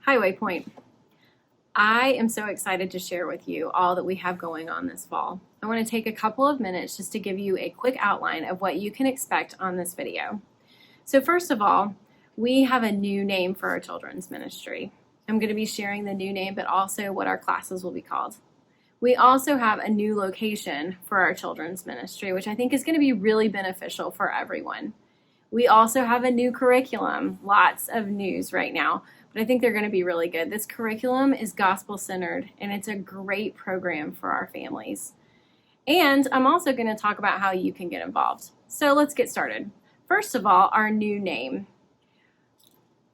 Hi, Waypoint. I am so excited to share with you all that we have going on this fall. I want to take a couple of minutes just to give you a quick outline of what you can expect on this video. So first of all, we have a new name for our children's ministry. I'm going to be sharing the new name, but also what our classes will be called. We also have a new location for our children's ministry, which I think is going to be really beneficial for everyone. We also have a new curriculum, lots of news right now, but I think they're going to be really good. This curriculum is gospel-centered, and it's a great program for our families. And I'm also going to talk about how you can get involved. So let's get started. First of all, our new name.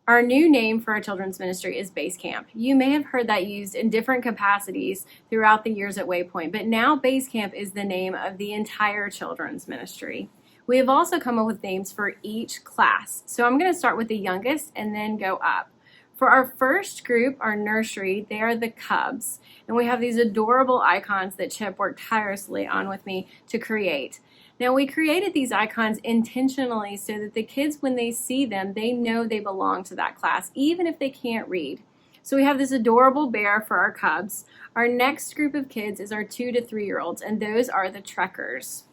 Our new name for our children's ministry is Base Camp. You may have heard that used in different capacities throughout the years at Waypoint, but now Base Camp is the name of the entire children's ministry. We have also come up with names for each class. So I'm going to start with the youngest and then go up. For our first group, our nursery, they are the Cubs. And we have these adorable icons that Chip worked tirelessly on with me to create. Now, we created these icons intentionally so that the kids, when they see them, they know they belong to that class, even if they can't read. So we have this adorable bear for our Cubs. Our next group of kids is our 2 to 3-year-olds, and those are the Trekkers.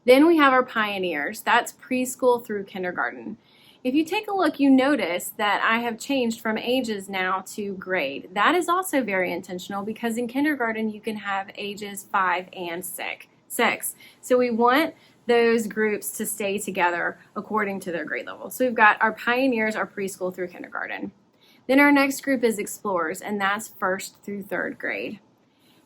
Then we have our Pioneers. That's preschool through kindergarten. If you take a look, you notice that I have changed from ages now to grade. That is also very intentional because in kindergarten you can have ages 5 and 6. So we want those groups to stay together according to their grade level. So we've got our Pioneers, our preschool through kindergarten. Then our next group is Explorers, and that's 1st through 3rd grade.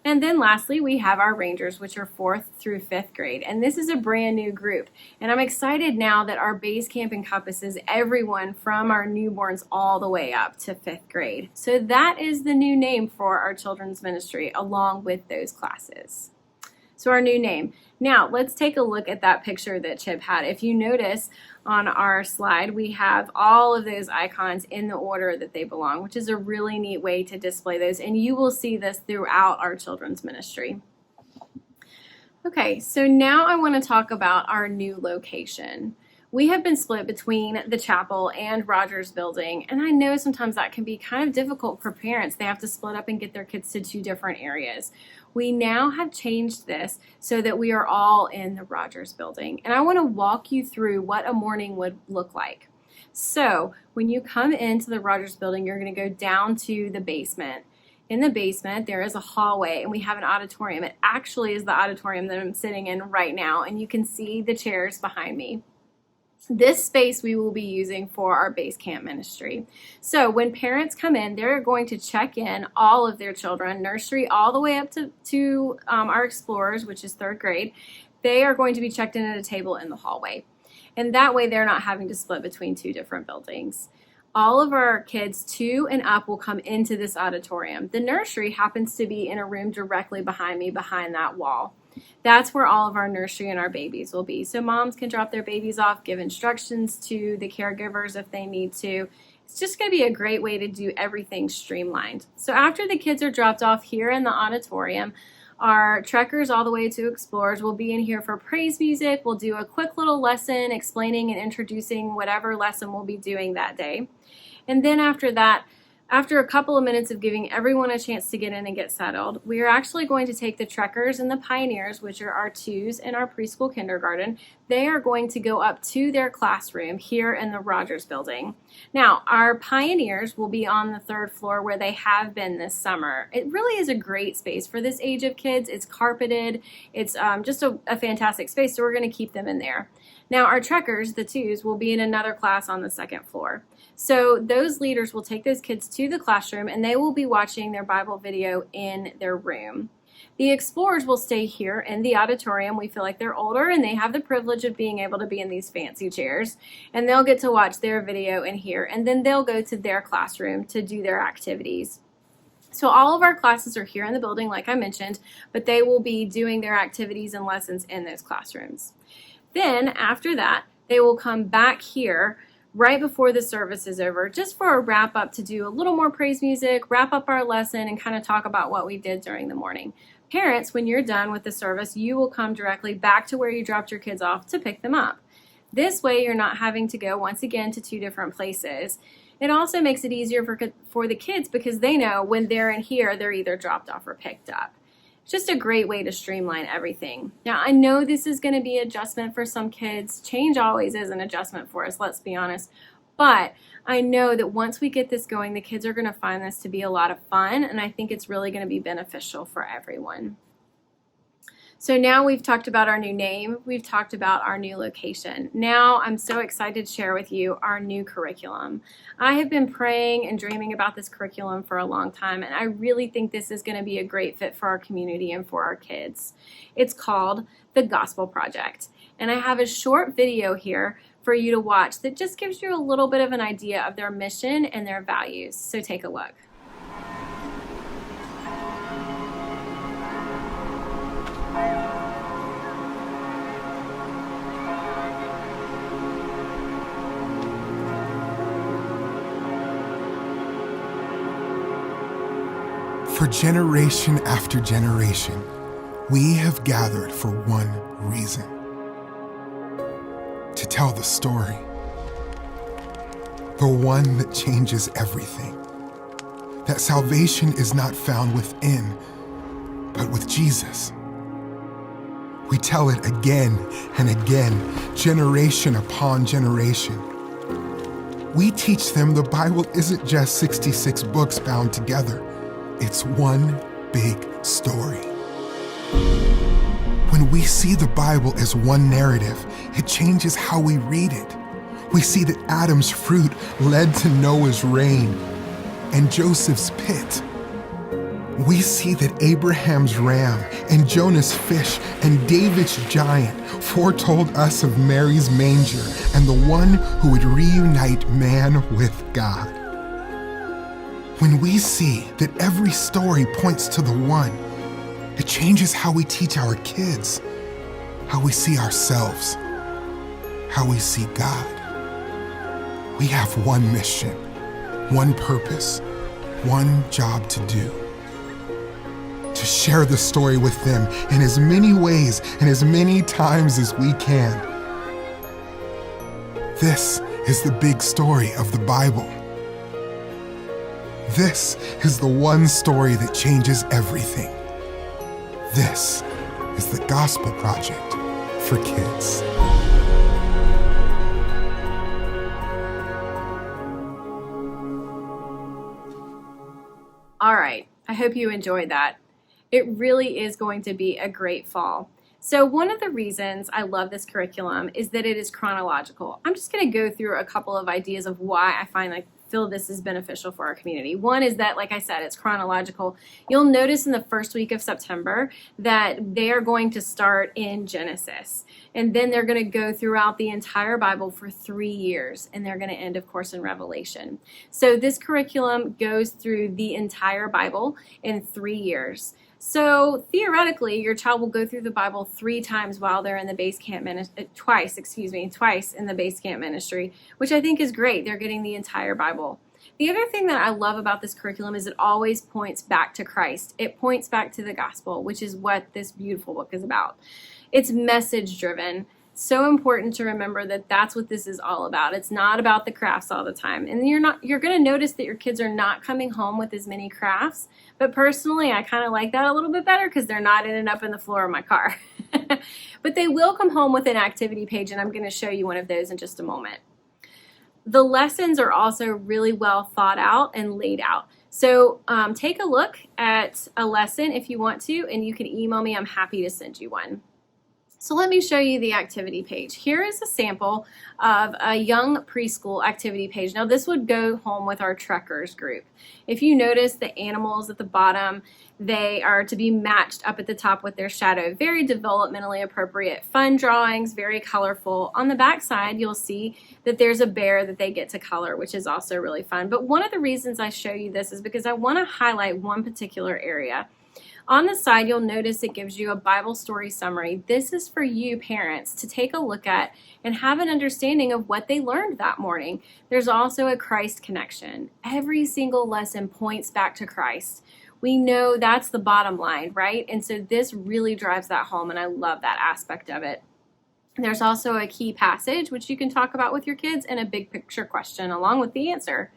And then lastly, we have our Rangers, which are 4th through 5th grade. And this is a brand new group. And I'm excited now that our Base Camp encompasses everyone from our newborns all the way up to 5th grade. So that is the new name for our children's ministry along with those classes. So our new name. Now let's take a look at that picture that Chip had. If you notice on our slide, we have all of those icons in the order that they belong, which is a really neat way to display those. And you will see this throughout our children's ministry. Okay, so now I want to talk about our new location. We have been split between the chapel and Rogers Building, and I know sometimes that can be kind of difficult for parents. They have to split up and get their kids to 2 different areas. We now have changed this so that we are all in the Rogers Building, and I want to walk you through what a morning would look like. So when you come into the Rogers Building, you're going to go down to the basement. In the basement, there is a hallway, and we have an auditorium. It actually is the auditorium that I'm sitting in right now, and you can see the chairs behind me. This space we will be using for our Base Camp ministry. So when parents come in, they're going to check in all of their children, nursery all the way up to our Explorers, which is 3rd grade. They are going to be checked in at a table in the hallway. And that way they're not having to split between 2 different buildings. All of our kids 2 and up will come into this auditorium. The nursery happens to be in a room directly behind me, behind that wall. That's where all of our nursery and our babies will be. So moms can drop their babies off, give instructions to the caregivers if they need to. It's just going to be a great way to do everything streamlined. So after the kids are dropped off here in the auditorium, our Trekkers all the way to Explorers will be in here for praise music. We'll do a quick little lesson explaining and introducing whatever lesson we'll be doing that day. And then after that, after a couple of minutes of giving everyone a chance to get in and get settled, we are actually going to take the Trekkers and the Pioneers, which are our 2s and our preschool kindergarten. They are going to go up to their classroom here in the Rogers Building. Now, our Pioneers will be on the 3rd floor where they have been this summer. It really is a great space for this age of kids. It's carpeted. It's just a fantastic space, so we're going to keep them in there. Now, our Trekkers, the 2s, will be in another class on the 2nd floor. So those leaders will take those kids to the classroom, and they will be watching their Bible video in their room. The Explorers will stay here in the auditorium. We feel like they're older, and they have the privilege of being able to be in these fancy chairs, and they'll get to watch their video in here, and then they'll go to their classroom to do their activities. So all of our classes are here in the building, like I mentioned, but they will be doing their activities and lessons in those classrooms. Then after that, they will come back here right before the service is over, just for a wrap up to do a little more praise music, wrap up our lesson, and kind of talk about what we did during the morning. Parents, when you're done with the service, you will come directly back to where you dropped your kids off to pick them up. This way, you're not having to go once again to 2 different places. It also makes it easier for the kids because they know when they're in here, they're either dropped off or picked up. It's just a great way to streamline everything. Now, I know this is going to be an adjustment for some kids. Change always is an adjustment for us, let's be honest. But I know that once we get this going, the kids are going to find this to be a lot of fun, and I think it's really going to be beneficial for everyone. So now we've talked about our new name, we've talked about our new location. Now I'm so excited to share with you our new curriculum. I have been praying and dreaming about this curriculum for a long time, and I really think this is going to be a great fit for our community and for our kids. It's called the Gospel Project, and I have a short video here for you to watch that just gives you a little bit of an idea of their mission and their values. So take a look. For generation after generation, we have gathered for one reason: to tell the story. The one that changes everything. That salvation is not found within, but with Jesus. We tell it again and again, generation upon generation. We teach them the Bible isn't just 66 books bound together. It's one big story. When we see the Bible as one narrative, it changes how we read it. We see that Adam's fruit led to Noah's rain and Joseph's pit. We see that Abraham's ram and Jonah's fish and David's giant foretold us of Mary's manger and the one who would reunite man with God. When we see that every story points to the one, it changes how we teach our kids, how we see ourselves, how we see God. We have one mission, one purpose, one job to do: to share the story with them in as many ways and as many times as we can. This is the big story of the Bible. This is the one story that changes everything. This is the Gospel Project for kids. All right, I hope you enjoyed that. It really is going to be a great fall. So one of the reasons I love this curriculum is that it is chronological. I'm just going to go through a couple of ideas of why I feel this is beneficial for our community. One is that, like I said, it's chronological. You'll notice in the first week of September that they are going to start in Genesis, and then they're going to go throughout the entire Bible for 3 years, and they're going to end, of course, in Revelation. So this curriculum goes through the entire Bible in 3 years. So theoretically, your child will go through the Bible 3 times while they're in the base camp ministry, twice in the base camp ministry, which I think is great. They're getting the entire Bible. The other thing that I love about this curriculum is it always points back to Christ. It points back to the gospel, which is what this beautiful book is about. It's message driven. So important to remember that that's what this is all about. It's not about the crafts all the time. And you're going to notice that your kids are not coming home with as many crafts. But personally, I kind of like that a little bit better because they're not ending up in the floor of my car. But they will come home with an activity page, and I'm going to show you one of those in just a moment. The lessons are also really well thought out and laid out. So take a look at a lesson if you want to, and you can email me. I'm happy to send you one. So let me show you the activity page. Here is a sample of a young preschool activity page. Now this would go home with our Trekkers group. If you notice the animals at the bottom, they are to be matched up at the top with their shadow. Very developmentally appropriate, fun drawings, very colorful. On the back side, you'll see that there's a bear that they get to color, which is also really fun. But one of the reasons I show you this is because I want to highlight one particular area. On the side, you'll notice it gives you a Bible story summary. This is for you parents to take a look at and have an understanding of what they learned that morning. There's also a Christ connection. Every single lesson points back to Christ. We know that's the bottom line, right? And so this really drives that home, and I love that aspect of it. There's also a key passage, which you can talk about with your kids, and a big picture question along with the answer.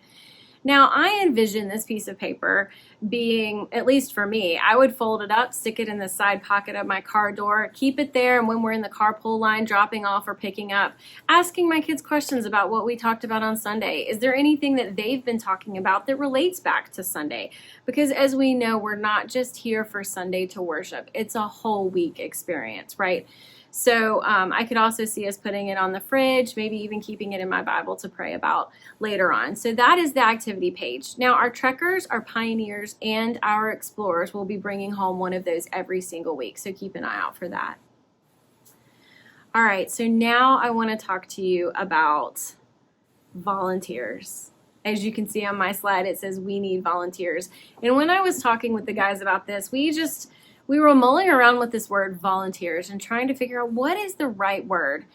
Now, I envision this piece of paper being, at least for me, I would fold it up, stick it in the side pocket of my car door, keep it there, and when we're in the carpool line, dropping off or picking up, asking my kids questions about what we talked about on Sunday. Is there anything that they've been talking about that relates back to Sunday? Because as we know, we're not just here for Sunday to worship. It's a whole week experience, right? So I could also see us putting it on the fridge, maybe even keeping it in my Bible to pray about later on. So that is the activity page. Now, our trekkers, our pioneers, and our explorers will be bringing home one of those every single week. So keep an eye out for that. All right, so now I want to talk to you about volunteers. As you can see on my slide, it says we need volunteers. And when I was talking with the guys about this, we were mulling around with this word volunteers and trying to figure out what is the right word.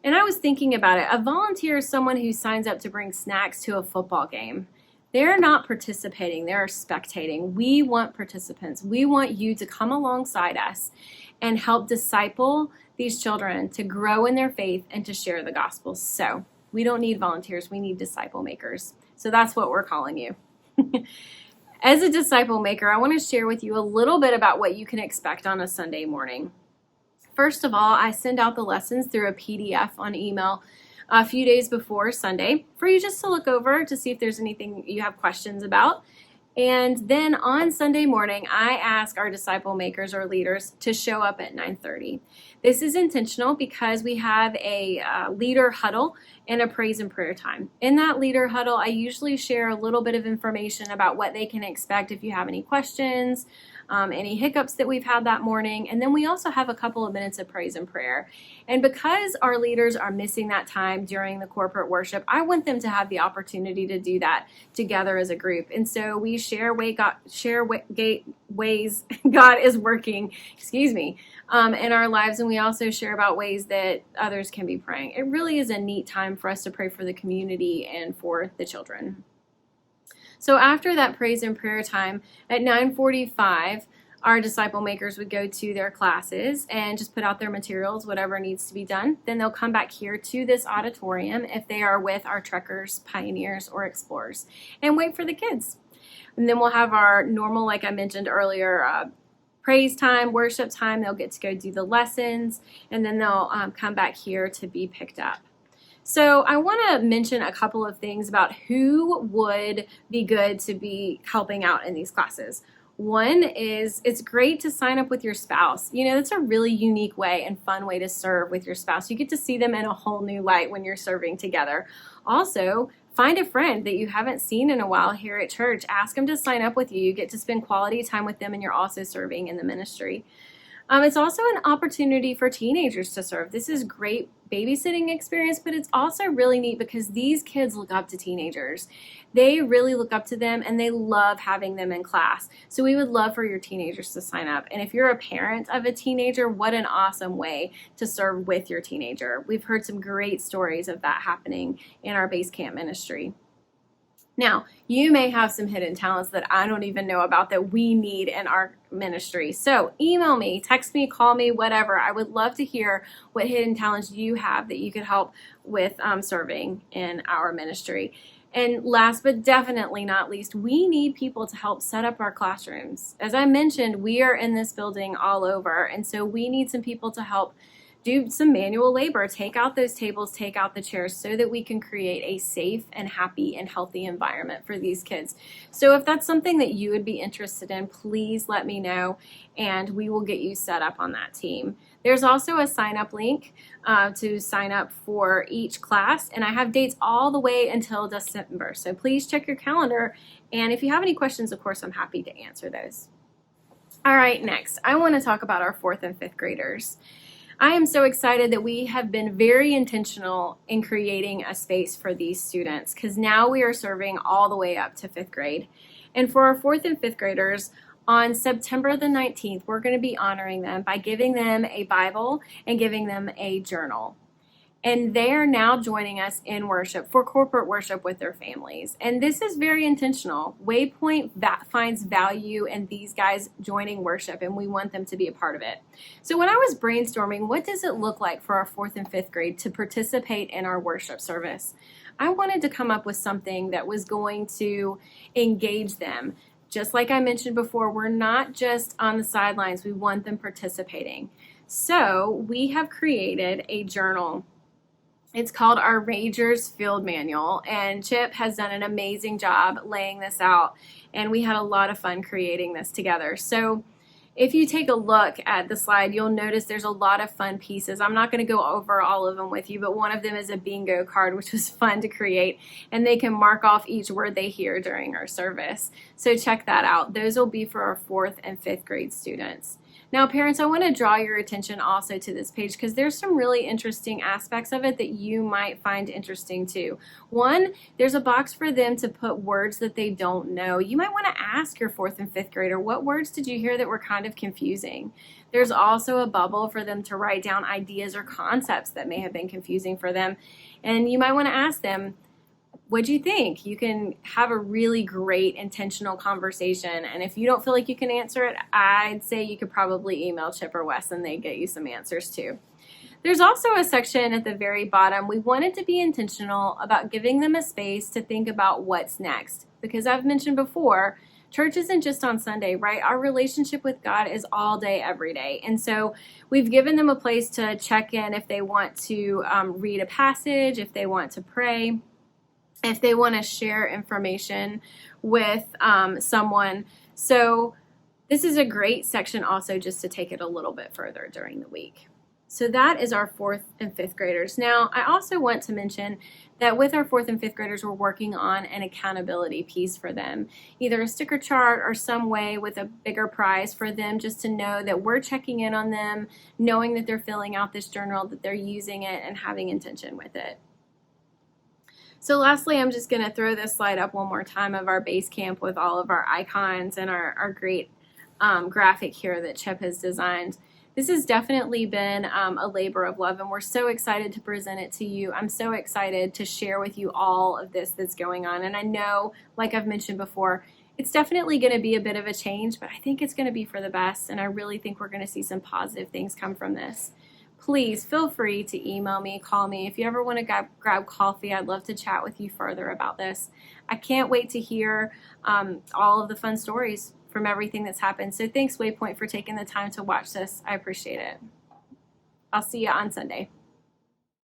And I was thinking about it. A volunteer is someone who signs up to bring snacks to a football game. They're not participating, they're spectating. We want participants. We want you to come alongside us and help disciple these children to grow in their faith and to share the gospel. So we don't need volunteers, we need disciple makers. So that's what we're calling you. As a disciple maker, I want to share with you a little bit about what you can expect on a Sunday morning. First of all, I send out the lessons through a PDF on email a few days before Sunday for you just to look over to see if there's anything you have questions about. And then on Sunday morning, I ask our disciple makers or leaders to show up at 9:30. This is intentional because we have a leader huddle and a praise and prayer time. In that leader huddle, I usually share a little bit of information about what they can expect if you have any questions, any hiccups that we've had that morning. And then we also have a couple of minutes of praise and prayer. And because our leaders are missing that time during the corporate worship, I want them to have the opportunity to do that together as a group. And so we share ways God is working, in our lives. And we also share about ways that others can be praying. It really is a neat time for us to pray for the community and for the children. So after that praise and prayer time at 9:45, our disciple makers would go to their classes and just put out their materials, whatever needs to be done. Then they'll come back here to this auditorium if they are with our trekkers, pioneers, or explorers, and wait for the kids. And then we'll have our normal, like I mentioned earlier, praise time, worship time. They'll get to go do the lessons, and then they'll come back here to be picked up. So I want to mention a couple of things about who would be good to be helping out in these classes. One is it's great to sign up with your spouse. That's a really unique way and fun way to serve with your spouse. You get to see them in a whole new light when you're serving together. Also, find a friend that you haven't seen in a while here at church. Ask them to sign up with you. You get to spend quality time with them, and you're also serving in the ministry. It's also an opportunity for teenagers to serve. This is great babysitting experience, but it's also really neat because these kids look up to teenagers. They really look up to them, and they love having them in class. So we would love for your teenagers to sign up. And if you're a parent of a teenager, what an awesome way to serve with your teenager. We've heard some great stories of that happening in our base camp ministry. Now, you may have some hidden talents that I don't even know about that we need in our ministry. So email me, text me, call me, whatever. I would love to hear what hidden talents you have that you could help with serving in our ministry. And last but definitely not least, we need people to help set up our classrooms. As I mentioned, we are in this building all over, and so we need some people to help do some manual labor, take out those tables, take out the chairs so that we can create a safe and happy and healthy environment for these kids. So if that's something that you would be interested in, please let me know and we will get you set up on that team. There's also a sign up link to sign up for each class, and I have dates all the way until December. So please check your calendar, and if you have any questions, of course, I'm happy to answer those. All right, next, I want to talk about our 4th and 5th graders. I am so excited that we have been very intentional in creating a space for these students because now we are serving all the way up to 5th grade. And for our 4th and 5th graders, on September the 19th, we're going to be honoring them by giving them a Bible and giving them a journal. And they are now joining us in worship for corporate worship with their families. And this is very intentional. Waypoint finds value in these guys joining worship, and we want them to be a part of it. So when I was brainstorming, what does it look like for our 4th and 5th grade to participate in our worship service? I wanted to come up with something that was going to engage them. Just like I mentioned before, we're not just on the sidelines, we want them participating. So we have created a journal. It's called our Rangers Field Manual, and Chip has done an amazing job laying this out, and we had a lot of fun creating this together. So if you take a look at the slide, you'll notice there's a lot of fun pieces. I'm not going to go over all of them with you, but one of them is a bingo card, which was fun to create, and they can mark off each word they hear during our service. So check that out. Those will be for our 4th and 5th grade students. Now, parents, I want to draw your attention also to this page because there's some really interesting aspects of it that you might find interesting too. One, there's a box for them to put words that they don't know. You might want to ask your 4th and 5th grader, what words did you hear that were kind of confusing? There's also a bubble for them to write down ideas or concepts that may have been confusing for them. And you might want to ask them, what'd you think? You can have a really great intentional conversation. And if you don't feel like you can answer it, I'd say you could probably email Chip or Wes and they get you some answers too. There's also a section at the very bottom. We wanted to be intentional about giving them a space to think about what's next. Because I've mentioned before, church isn't just on Sunday, right? Our relationship with God is all day, every day. And so we've given them a place to check in if they want to read a passage, if they want to pray, if they want to share information with someone. So this is a great section also just to take it a little bit further during the week. So that is our 4th and 5th graders. Now, I also want to mention that with our 4th and 5th graders, we're working on an accountability piece for them, either a sticker chart or some way with a bigger prize for them just to know that we're checking in on them, knowing that they're filling out this journal, that they're using it and having intention with it. So lastly, I'm just going to throw this slide up one more time of our base camp with all of our icons and our great graphic here that Chip has designed. This has definitely been a labor of love, and we're so excited to present it to you. I'm so excited to share with you all of this that's going on. And I know, like I've mentioned before, it's definitely going to be a bit of a change, but I think it's going to be for the best, and I really think we're going to see some positive things come from this. Please feel free to email me, call me. If you ever want to grab coffee, I'd love to chat with you further about this. I can't wait to hear all of the fun stories from everything that's happened. So thanks, Waypoint, for taking the time to watch this. I appreciate it. I'll see you on Sunday.